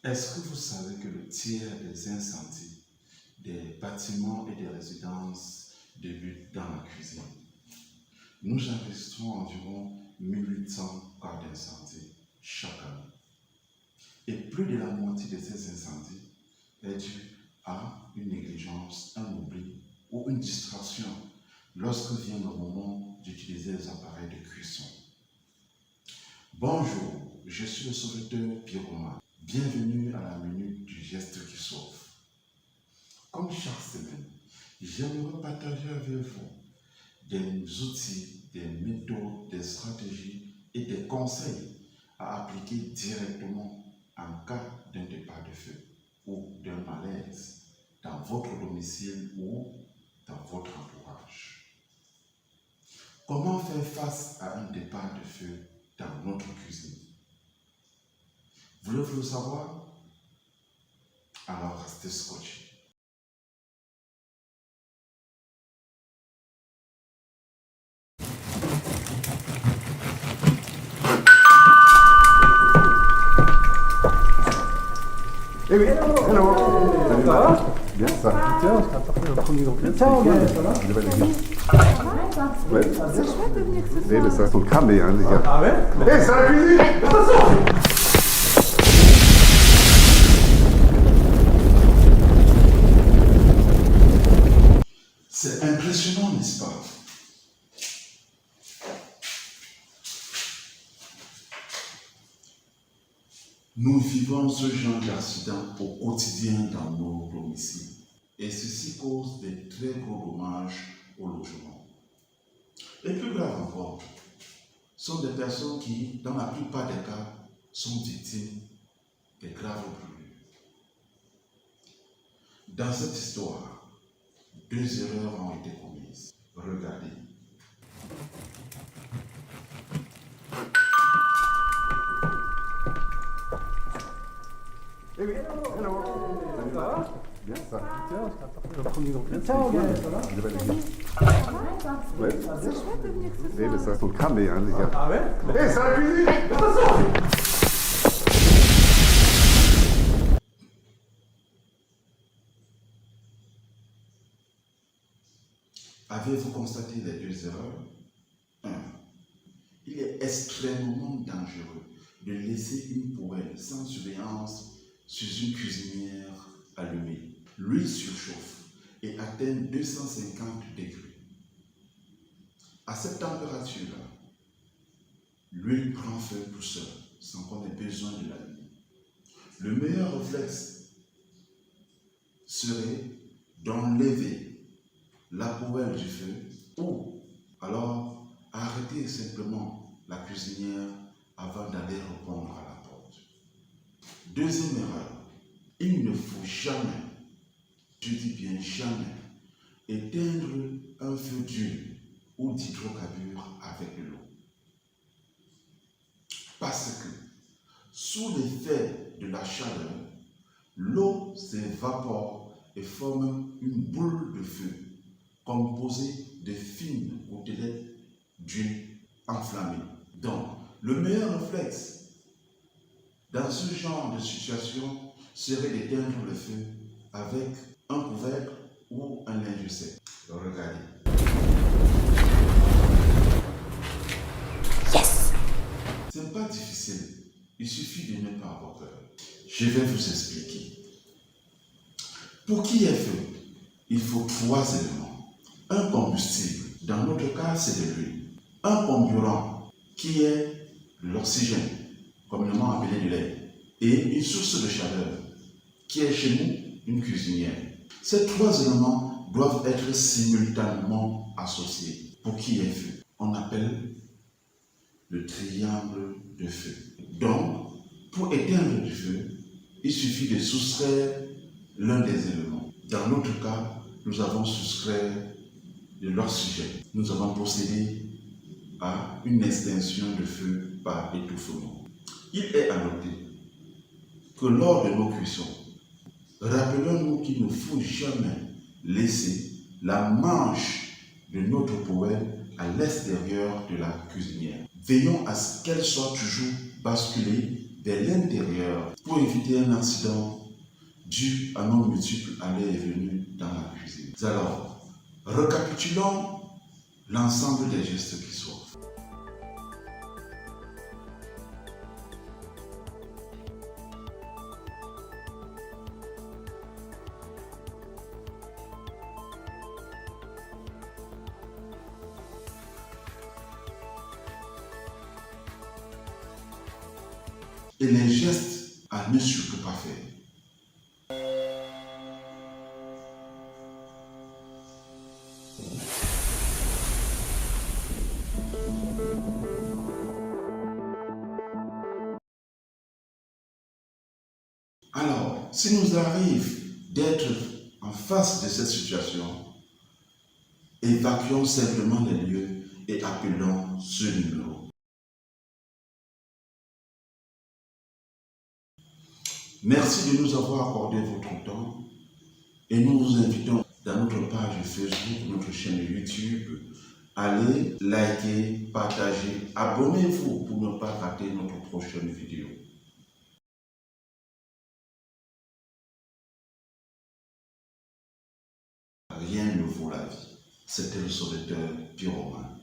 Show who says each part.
Speaker 1: Est-ce que vous savez que le tiers des incendies des bâtiments et des résidences débutent dans la cuisine? Nous enregistrons environ 1800 cas d'incendie chaque année. Et plus de la moitié de ces incendies est due à une négligence, un oubli ou une distraction lorsque vient le moment d'utiliser les appareils de cuisson. Bonjour, je suis le sauveteur Pyromane. Bienvenue à la minute du geste qui sauve. Comme chaque semaine, j'aimerais partager avec vous des outils, des méthodes, des stratégies et des conseils à appliquer directement en cas d'un départ de feu ou d'un malaise dans votre domicile ou dans votre entourage. Comment faire face à un départ de feu dans notre cuisine? Voulez-vous le savoir? Alors restez scotché.
Speaker 2: Eh oui, hello. Ça va? Bien, ça. Tiens, je t'ai apporté un premier groupe. Ciao, ça va? Je vais aller bien. Ouais.
Speaker 3: C'est chouette de venir ce soir.
Speaker 2: Eh ben, ça sont cramés, hein, les gars.
Speaker 3: Ah ouais?
Speaker 2: Eh, c'est la cuisine! Attention!
Speaker 1: C'est impressionnant, n'est-ce pas? Nous vivons ce genre d'accident au quotidien dans nos domiciles et ceci cause de très gros dommages au logement. Et plus grave encore, sont des personnes qui, dans la plupart des cas, sont victimes de graves brûlures. Dans cette histoire, 2 erreurs ont été commises. Regardez.
Speaker 2: Eh oui, hello. Ça va? Bien, ça. Tiens, je t'ai apporté un premier groupe.
Speaker 3: Ciao, ça va?
Speaker 2: Je vais aller bien. Ouais.
Speaker 3: C'est chouette de venir ce
Speaker 2: Eh ben,
Speaker 3: soir.
Speaker 2: ça sont cramés, hein, les gars.
Speaker 3: Ah ouais?
Speaker 2: Eh, c'est la cuisine! Attention!
Speaker 1: Avez-vous constaté les 2 erreurs? 1. Il est extrêmement dangereux de laisser une poêle sans surveillance sur une cuisinière allumée. L'huile surchauffe et atteint 250 degrés. À cette température-là, l'huile prend feu tout seul, sans qu'on ait besoin de l'allumer. Le meilleur réflexe serait d'enlever la poêle du feu ou alors arrêter simplement la cuisinière avant d'aller répondre à la porte. Deuxième erreur, il ne faut jamais, je dis bien jamais, éteindre un feu d'huile ou d'hydrocarbures avec de l'eau. Parce que sous l'effet de la chaleur, l'eau s'évapore et forme une boule de feu composée de fines gouttelettes d'huile enflammée. Donc, le meilleur réflexe dans ce genre de situation serait d'éteindre le feu avec un couvercle ou un linge sec. Regardez.
Speaker 3: Yes!
Speaker 1: Ce n'est pas difficile. Il suffit de ne pas avoir peur. Je vais vous expliquer. Pour qu'il y ait feu, il faut 3 éléments. Un combustible, dans notre cas c'est de l'huile. Un comburant, qui est l'oxygène, communément appelé de l'air. Et une source de chaleur, qui est chez nous une cuisinière. Ces 3 éléments doivent être simultanément associés pour qu'il y ait feu. On appelle le triangle de feu. Donc, pour éteindre du feu, il suffit de soustraire l'un des éléments. Dans notre cas, nous avons soustrait de l'oxygène. Nous avons procédé à une extinction de feu par étouffement. Il est à noter que lors de nos cuissons, rappelons-nous qu'il ne faut jamais laisser la manche de notre poêle à l'extérieur de la cuisinière. Veillons à ce qu'elle soit toujours basculée vers l'intérieur pour éviter un accident dû à nos multiples allées et venues dans la cuisine. Alors, récapitulons l'ensemble des gestes qui sont. Et les gestes à ne surtout pas faire. Alors, s'il nous arrive d'être en face de cette situation, évacuons simplement les lieux et appelons ce numéro. Merci de nous avoir accordé votre temps et nous vous invitons dans notre page Facebook, notre chaîne YouTube. Allez liker, partager, abonnez-vous pour ne pas rater notre prochaine vidéo. Rien ne vaut la vie. C'était le sauveteur Pyromane.